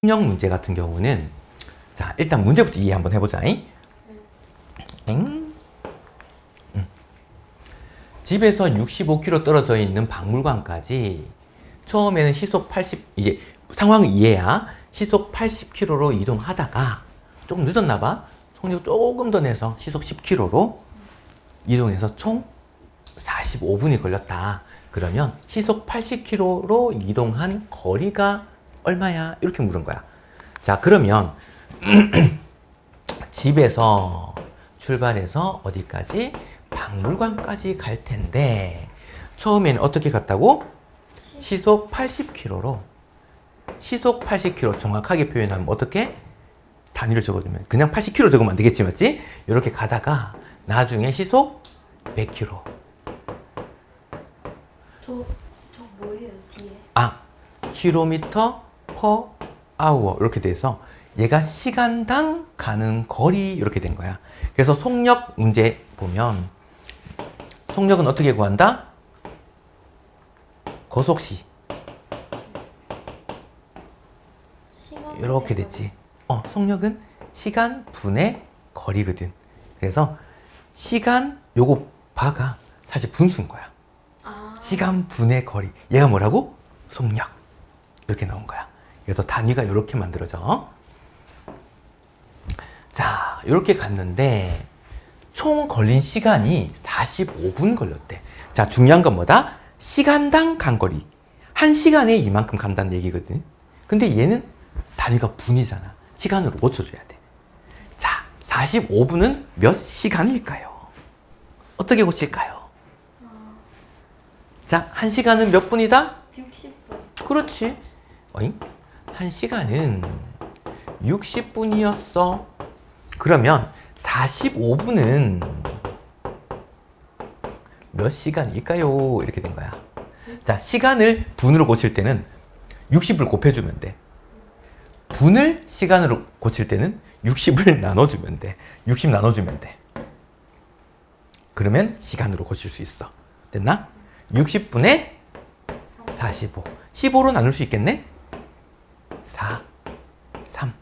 통역 문제 같은 경우는 자 일단 문제부터 이해 한번 해보자. 집에서 65km 떨어져 있는 박물관까지 처음에는 시속 80, 이제 상황을 이해야 시속 80km로 이동하다가 조금 늦었나 봐. 속력 조금 더 내서 시속 10km로 이동해서 총 45분이 걸렸다. 그러면 시속 80km로 이동한 거리가 얼마야? 이렇게 물은 거야. 자, 그러면 집에서 출발해서 어디까지? 박물관까지 갈 텐데 처음에는 어떻게 갔다고? 시속 80km로 시속 80km 정확하게 표현하면 어떻게? 단위를 적어주면 그냥 80km 적으면 안 되겠지, 맞지? 이렇게 가다가 나중에 시속 100km. 저 뭐예요, 뒤에? 킬로미터 per hour 이렇게 돼서 얘가 시간당 가는 거리 이렇게 된 거야. 그래서 속력 문제 보면 속력은 어떻게 구한다? 거속시 이렇게 됐지. 속력은 시간 분의 거리거든. 그래서 시간 요거 바가 사실 분수인 거야. 시간 분의 거리. 얘가 뭐라고? 속력. 이렇게 나온 거야. 그래서 단위가 이렇게 만들어져. 자, 이렇게 갔는데 총 걸린 시간이 45분 걸렸대. 자, 중요한 건 뭐다? 시간당 간 거리. 한 시간에 이만큼 간다는 얘기거든. 근데 얘는 단위가 분이잖아. 시간으로 고쳐줘야 돼. 자, 45분은 몇 시간일까요? 어떻게 고칠까요? 자, 한 시간은 몇 분이다? 60분. 그렇지. 한 시간은 60분이었어. 그러면 45분은 몇 시간일까요? 이렇게 된 거야. 자, 시간을 분으로 고칠 때는 60을 곱해주면 돼. 분을 시간으로 고칠 때는 60을 나눠주면 돼. 60 나눠주면 돼. 그러면 시간으로 고칠 수 있어. 됐나? 60분에 45. 15로 나눌 수 있겠네? 4, 3.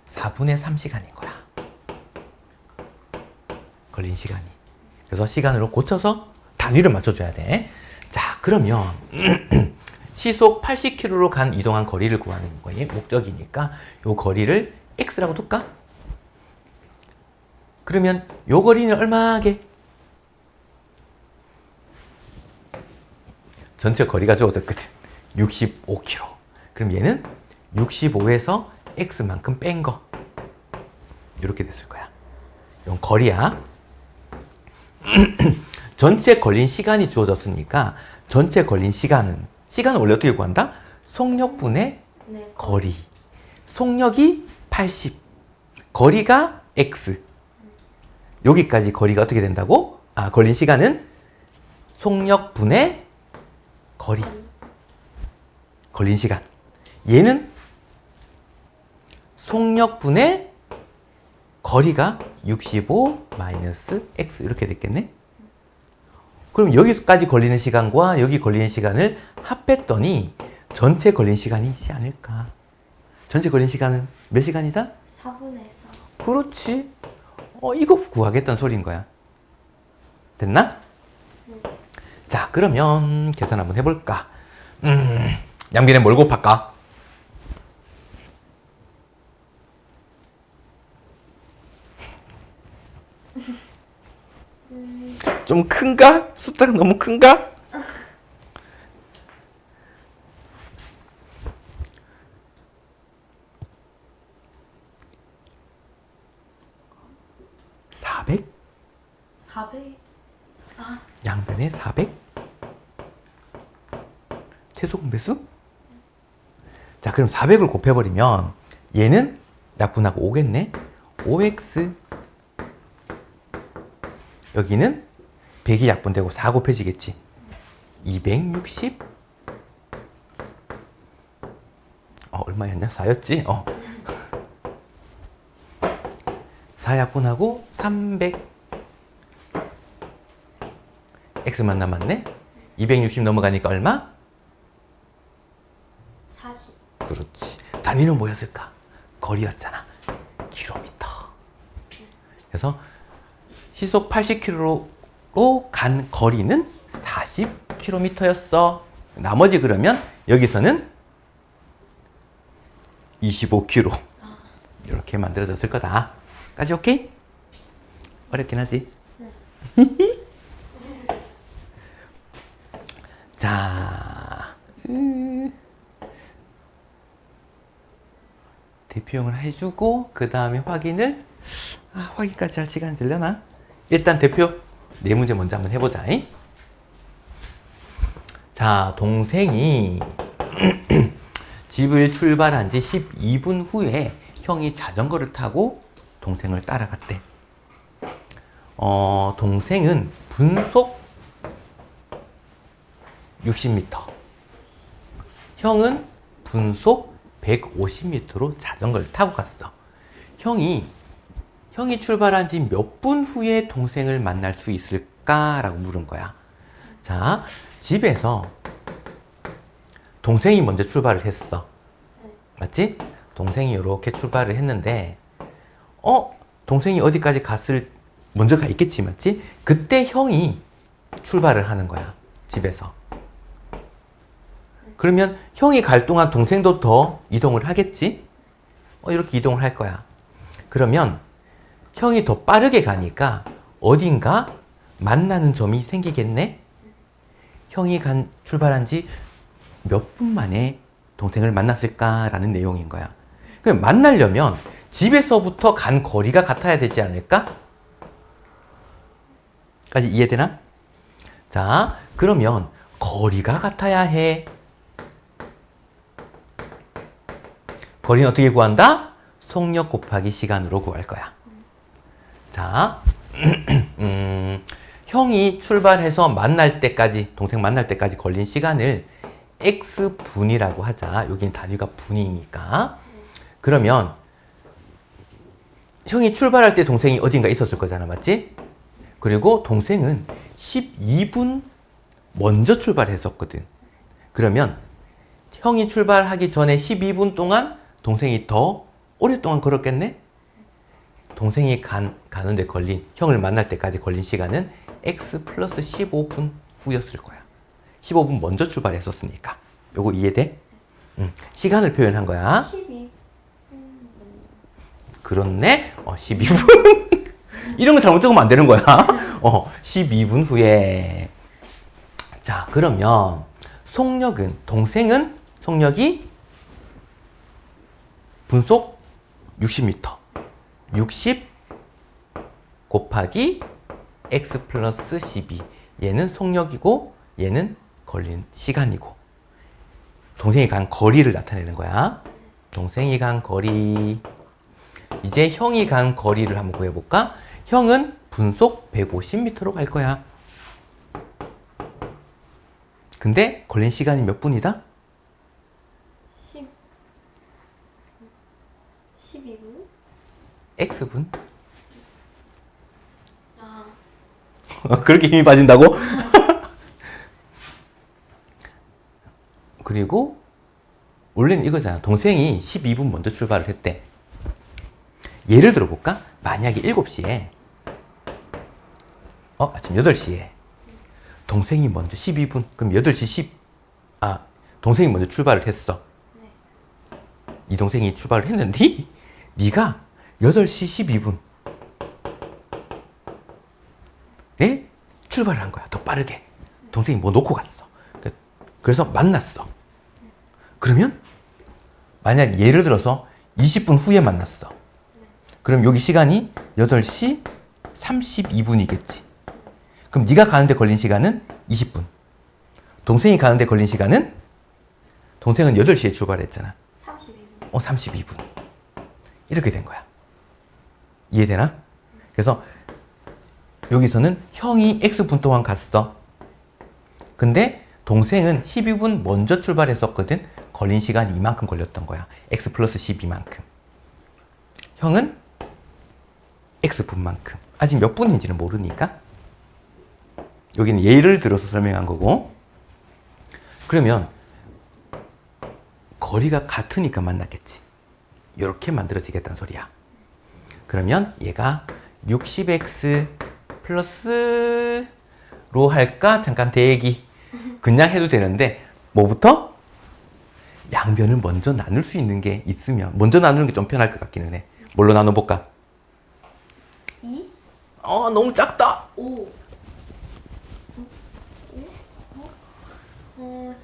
4분의 3시간인 거야. 걸린 시간이. 그래서 시간으로 고쳐서 단위를 맞춰줘야 돼. 자, 그러면 시속 80km로 이동한 거리를 구하는 거에 목적이니까 요 거리를 x라고 둘까? 그러면 요 거리는 얼마게? 전체 거리가 주어졌거든. 65km. 그럼 얘는 65에서 x만큼 뺀 거. 이렇게 됐을 거야. 이건 거리야. 전체 걸린 시간이 주어졌으니까 전체 걸린 시간은 원래 어떻게 구한다? 속력분의 거리. 속력이 80. 거리가 x. 여기까지 거리가 어떻게 된다고? 걸린 시간은 속력분의 거리. 걸린 시간. 얘는 속력분의 거리가 65 마이너스 x 이렇게 됐겠네? 그럼 여기까지 걸리는 시간과 여기 걸리는 시간을 합했더니 전체 걸린 시간이지 않을까? 전체 걸린 시간은 몇 시간이다? 4분의 4. 그렇지. 이거 구하겠다는 소리인 거야. 됐나? 자, 그러면 계산 한번 해볼까? 양변에 뭘 곱할까? 좀 큰가? 숫자가 너무 큰가? (400) 400. 양변에 400? 최소 공배수? 자, 그럼 400을 곱해버리면 얘는 약분하고 5겠네? 5x 여기는 100이 약분되고 4 곱해지겠지? 260 얼마였냐? 4였지? 4 약분하고 300 x만 남았네? 260 넘어가니까 얼마? 40. 그렇지. 단위는 뭐였을까? 거리였잖아. 킬로미터. 그래서 시속 80km로 간 거리는 40km였어. 나머지 그러면 여기서는 25km. 이렇게 만들어졌을 거다. 까지 오케이? 어렵긴 하지? 자, 대표형을 해주고 그 다음에 확인을 확인까지 할 시간이 되려나? 일단 대표 네 문제 먼저 한번 해보자. 자, 동생이 집을 출발한 지 12분 후에 형이 자전거를 타고 동생을 따라갔대. 동생은 분속 60m, 형은 분속 150m로 자전거를 타고 갔어. 형이 출발한 지 몇 분 후에 동생을 만날 수 있을까라고 물은 거야. 자, 집에서 동생이 먼저 출발을 했어. 맞지? 동생이 이렇게 출발을 했는데 동생이 어디까지 먼저 가 있겠지, 맞지? 그때 형이 출발을 하는 거야, 집에서. 그러면 형이 갈 동안 동생도 더 이동을 하겠지? 이렇게 이동을 할 거야. 그러면 형이 더 빠르게 가니까 어딘가 만나는 점이 생기겠네? 형이 출발한 지 몇 분 만에 동생을 만났을까라는 내용인 거야. 그럼 만나려면 집에서부터 간 거리가 같아야 되지 않을까? 까지 이해되나? 자, 그러면 거리가 같아야 해. 거리는 어떻게 구한다? 속력 곱하기 시간으로 구할 거야. 자, 형이 출발해서 동생 만날 때까지 걸린 시간을 X분이라고 하자. 여기는 단위가 분이니까. 그러면 형이 출발할 때 동생이 어딘가 있었을 거잖아, 맞지? 그리고 동생은 12분 먼저 출발했었거든. 그러면 형이 출발하기 전에 12분 동안 동생이 더 오랫동안 걸었겠네? 동생이 가는데 형을 만날 때까지 걸린 시간은 X 플러스 15분 후였을 거야. 15분 먼저 출발했었으니까. 요거 이해돼? 시간을 표현한 거야. 12. 그렇네? 12분. 이런 거 잘못 적으면 안 되는 거야. 12분 후에. 자, 그러면 동생은 속력이 분속 60m. 60 곱하기 X 플러스 12. 얘는 속력이고 얘는 걸린 시간이고 동생이 간 거리를 나타내는 거야. 동생이 간 거리. 이제 형이 간 거리를 한번 구해볼까? 형은 분속 150m로 갈 거야. 근데 걸린 시간이 몇 분이다? 12분? X분? 그렇게 힘이 빠진다고? 그리고 원래는 이거잖아. 동생이 12분 먼저 출발을 했대. 예를 들어 볼까? 만약에 7시에 아침 8시에 동생이 먼저 12분, 그럼 8시 동생이 먼저 출발을 했어. 네. 이 동생이 출발을 했는데 네가 8시 12분 에 출발을 한 거야. 더 빠르게. 동생이 뭐 놓고 갔어. 그래서 만났어. 그러면 만약 예를 들어서 20분 후에 만났어. 그럼 여기 시간이 8시 32분이겠지. 그럼 네가 가는데 걸린 시간은 20분. 동생이 가는데 걸린 시간은 동생은 8시에 출발했잖아. 32분. 32분. 이렇게 된 거야. 이해되나? 그래서 여기서는 형이 X분 동안 갔어. 근데 동생은 12분 먼저 출발했었거든. 걸린 시간이 이만큼 걸렸던 거야. X 플러스 12만큼. 형은 X분만큼. 아직 몇 분인지는 모르니까. 여기는 예를 들어서 설명한 거고. 그러면 거리가 같으니까 만났겠지. 이렇게 만들어지겠다는 소리야. 그러면 얘가 60x 플러스로 할까? 잠깐 대기. 그냥 해도 되는데 뭐부터? 양변을 먼저 나눌 수 있는 게 있으면 먼저 나누는 게 좀 편할 것 같기는 해. 뭘로 나눠볼까? 2, 너무 작다. 5. 5?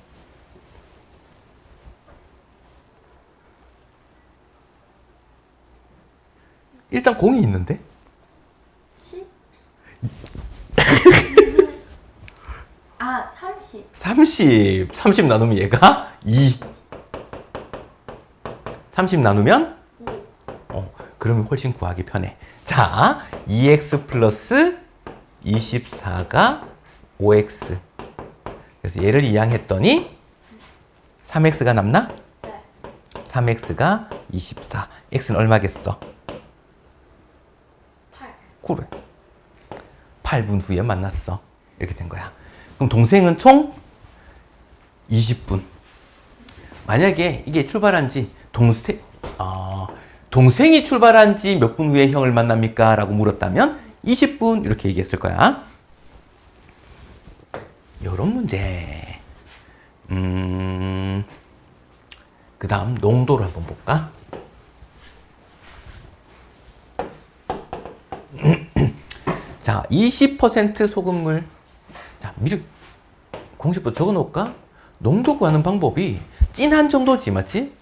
일단 공이 있는데 10? 30. 30 나누면 얘가 2. 30 나누면 5. 그러면 훨씬 구하기 편해. 자, 2x 플러스 24가 5x. 그래서 얘를 이항했더니 3x가 남나? 네. 3x가 24. x는 얼마겠어? 8. 그래. 8분 후에 만났어. 이렇게 된 거야. 그럼 동생은 총 20분. 만약에 이게 출발한 지 동생이 출발한 지 몇 분 후에 형을 만납니까? 라고 물었다면 20분 이렇게 얘기했을 거야. 요런 문제. 그 다음 농도를 한번 볼까? 자, 20% 소금물. 자, 미리 공식부터 적어 놓을까? 농도 구하는 방법이 진한 정도지, 맞지?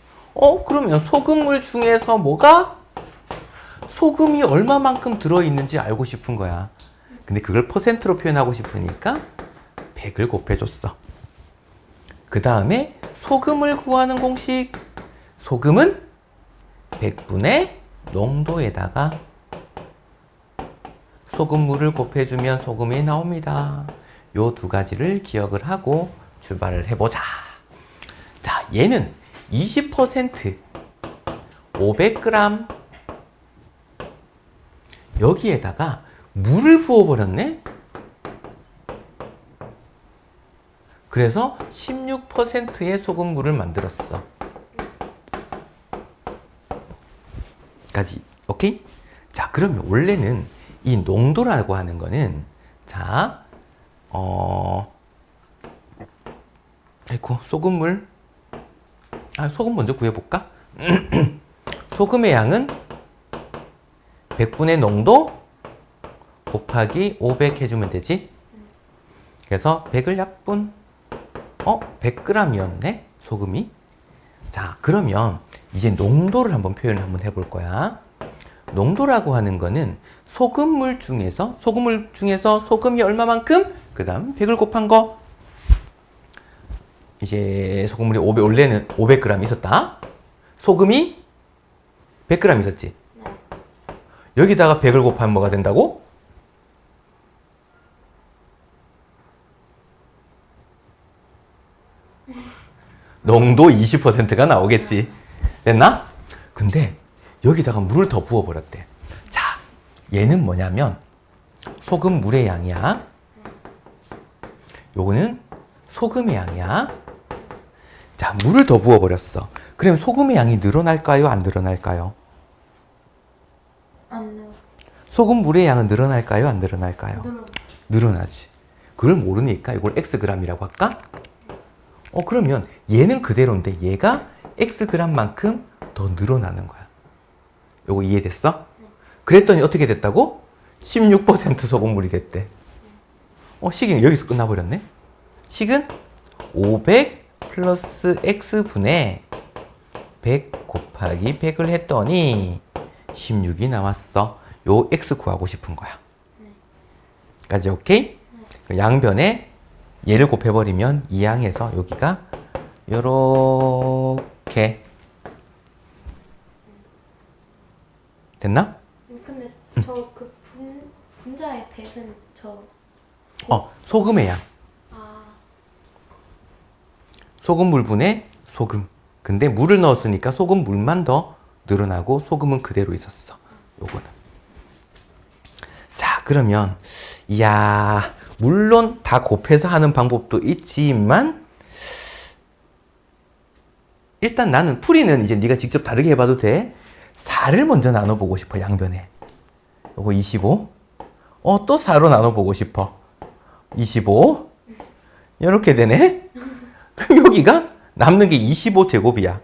그러면 소금물 중에서 뭐가? 소금이 얼마만큼 들어있는지 알고 싶은 거야. 근데 그걸 퍼센트로 표현하고 싶으니까 100을 곱해줬어. 그 다음에 소금을 구하는 공식. 소금은 100분의 농도에다가 소금물을 곱해주면 소금이 나옵니다. 요 두 가지를 기억을 하고 출발을 해보자. 자, 얘는 20% 500g 여기에다가 물을 부어버렸네? 그래서 16%의 소금물을 만들었어. 까지. 오케이? 자, 그러면 원래는 이 농도라고 하는 거는 자, 아이고, 소금물. 소금 먼저 구해볼까? 소금의 양은 100분의 농도 곱하기 500 해주면 되지? 그래서 100을 약분. 100g이었네? 소금이. 자, 그러면 이제 농도를 한번 표현을 한번 해볼 거야. 농도라고 하는 거는 소금물 중에서 소금이 얼마만큼? 그 다음 100을 곱한 거. 이제 소금물이 원래는 500g 있었다. 소금이 100g 있었지. 네. 여기다가 100을 곱하면 뭐가 된다고? 농도 20%가 나오겠지. 됐나? 근데 여기다가 물을 더 부어버렸대. 자, 얘는 뭐냐면 소금물의 양이야. 요거는 소금의 양이야. 자, 물을 더 부어버렸어. 그럼 소금의 양이 늘어날까요? 안 늘어날까요? 안 넣어. 소금물의 양은 늘어날까요? 안 늘어날까요? 늘어. 늘어나지. 그걸 모르니까 이걸 xg이라고 할까? 그러면 얘는 그대로인데 얘가 xg만큼 더 늘어나는 거야. 요거 이해됐어? 그랬더니 어떻게 됐다고? 16% 소금물이 됐대. 식은 여기서 끝나버렸네. 식은 500 플러스 x분의 100 곱하기 100을 했더니 16이 나왔어. 요 x 구하고 싶은 거야. 까지 오케이? 양변에 얘를 곱해버리면 이 양에서 여기가 요렇게 됐나? 근데 저 그 분자의 100은 저. 소금의 양. 아. 소금물 분의 소금. 근데 물을 넣었으니까 소금물만 더 늘어나고 소금은 그대로 있었어. 요거는. 자, 그러면 이야, 물론 다 곱해서 하는 방법도 있지만 일단 나는 풀이는 이제 네가 직접 다르게 해봐도 돼. 4를 먼저 나눠보고 싶어, 양변에. 요거 25. 또 4로 나눠보고 싶어. 25. 이렇게 되네. 그럼 여기가 남는 게 25제곱이야.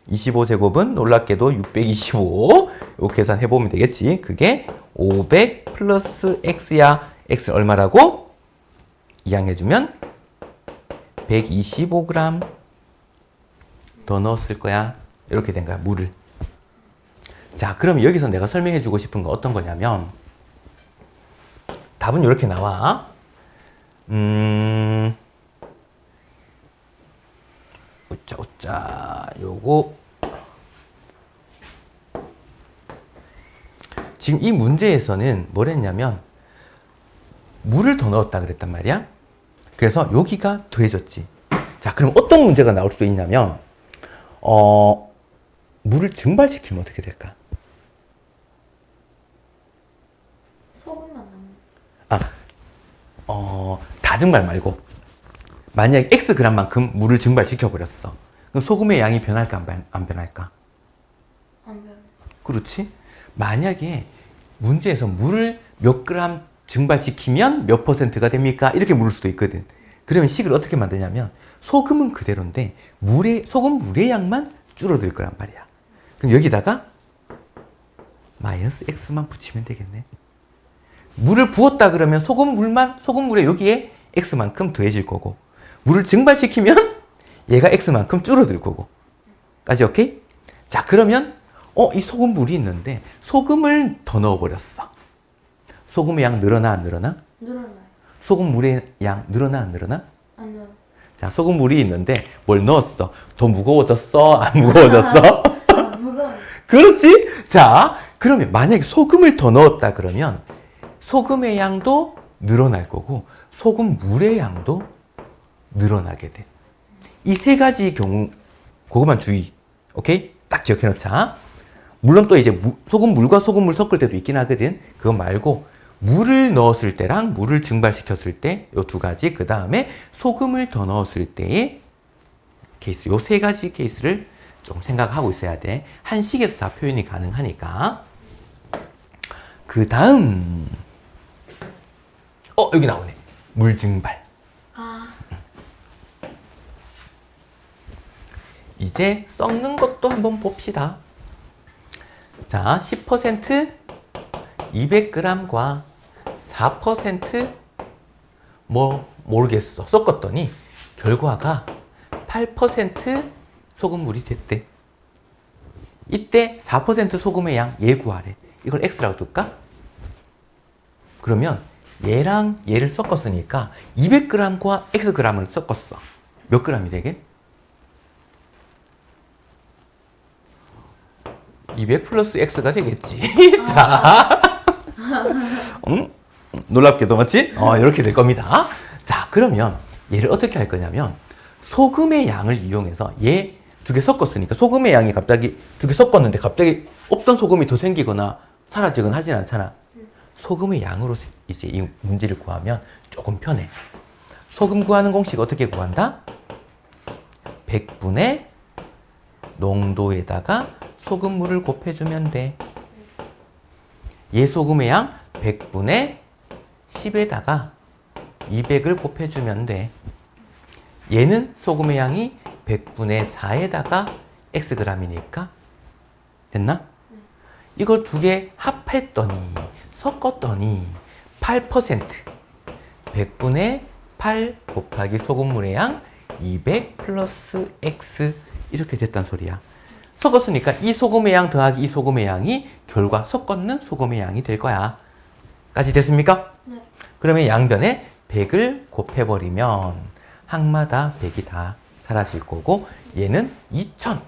25제곱은 놀랍게도 625. 요 계산해보면 되겠지. 그게 500 플러스 x야. x 얼마라고? 이항해주면 125g 더 넣었을 거야. 이렇게 된 거야, 물을. 자, 그럼 여기서 내가 설명해주고 싶은 거 어떤 거냐면, 답은 이렇게 나와. 요거. 지금 이 문제에서는 뭘 했냐면, 물을 더 넣었다 그랬단 말이야. 그래서 여기가 더해졌지. 자, 그럼 어떤 문제가 나올 수도 있냐면, 물을 증발시키면 어떻게 될까? 소금만 넣는. 다 증발 말고. 만약에 X g만큼 물을 증발시켜버렸어. 그럼 소금의 양이 변할까, 안 변할까? 안 변해. 그렇지? 만약에 문제에서 물을 몇 그램 증발시키면 몇 %가 됩니까? 이렇게 물을 수도 있거든. 그러면 식을 어떻게 만드냐면, 소금은 그대로인데, 소금 물의 양만 줄어들 거란 말이야. 그럼 여기다가 마이너스 X만 붙이면 되겠네. 물을 부었다 그러면 소금물에 여기에 X만큼 더해질 거고, 물을 증발시키면 얘가 X만큼 줄어들 거고. 까지 오케이? 자, 그러면 이 소금물이 있는데 소금을 더 넣어버렸어. 소금의 양 늘어나 안 늘어나? 늘어나요. 소금물의 양 늘어나 안 늘어나? 안 늘어. 자, 소금물이 있는데 뭘 넣었어? 더 무거워졌어? 안 무거워졌어? 무거워. 그렇지? 자, 그러면 만약에 소금을 더 넣었다 그러면 소금의 양도 늘어날 거고 소금물의 양도 늘어나게 돼. 이 세 가지 경우 그것만 주의. 오케이? 딱 기억해 놓자. 물론 또 이제 소금물과 소금물 섞을 때도 있긴 하거든. 그거 말고 물을 넣었을 때랑 물을 증발시켰을 때 요 두 가지, 그 다음에 소금을 더 넣었을 때의 케이스, 요 세 가지 케이스를 좀 생각하고 있어야 돼. 한 식에서 다 표현이 가능하니까. 그 다음 여기 나오네. 물 증발. 이제 썩는 것도 한번 봅시다. 자, 10% 200g과 4% 모르겠어. 섞었더니 결과가 8% 소금물이 됐대. 이때 4% 소금의 양 얘 구하래. 이걸 X라고 둘까? 그러면 얘랑 얘를 섞었으니까 200g과 Xg을 섞었어. 몇 g이 되게? 200 플러스 X가 되겠지. 자. 놀랍게도 맞지? 이렇게 될 겁니다. 자, 그러면 얘를 어떻게 할 거냐면 소금의 양을 이용해서 얘 두 개 섞었으니까 소금의 양이 갑자기 두 개 섞었는데 갑자기 없던 소금이 더 생기거나 사라지거나 하진 않잖아. 소금의 양으로 이제 이 문제를 구하면 조금 편해. 소금 구하는 공식 어떻게 구한다? 100분의 농도에다가 소금물을 곱해주면 돼. 얘 소금의 양 100분의 10에다가 200을 곱해주면 돼. 얘는 소금의 양이 100분의 4에다가 Xg이니까 됐나? 이거 두 개 합했더니 섞었더니 8% 100분의 8 곱하기 소금물의 양 200 플러스 X 이렇게 됐단 소리야. 섞었으니까 이 소금의 양 더하기 이 소금의 양이 결과 섞었는 소금의 양이 될 거야. 까지 됐습니까? 네. 그러면 양변에 100을 곱해버리면 항마다 100이 다 사라질 거고 얘는 2000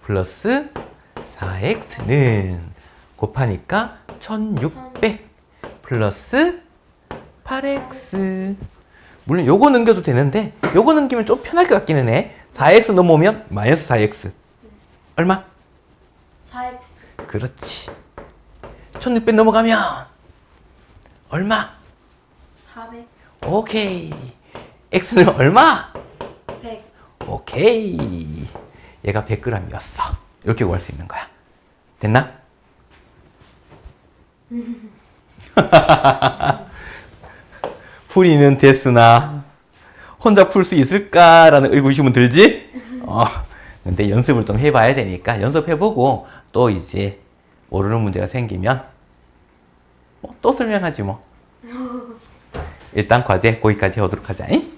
플러스 4x는 곱하니까 1600 플러스 8x. 물론 요거 넘겨도 되는데 요거 넘기면 좀 편할 것 같기는 해. 4x 넘어오면 마이너스 4x. 얼마? 4x. 그렇지. 1600 넘어가면 얼마? 400. 오케이. x는 얼마? 100. 오케이. 얘가 100g이었어. 이렇게 구할 수 있는 거야. 됐나? 풀이는 됐으나 혼자 풀 수 있을까라는 의구심은 들지? 근데 연습을 좀 해봐야 되니까 연습해보고 또 이제 모르는 문제가 생기면 또 설명하지 뭐. 일단 과제 거기까지 하도록 하자. 잉?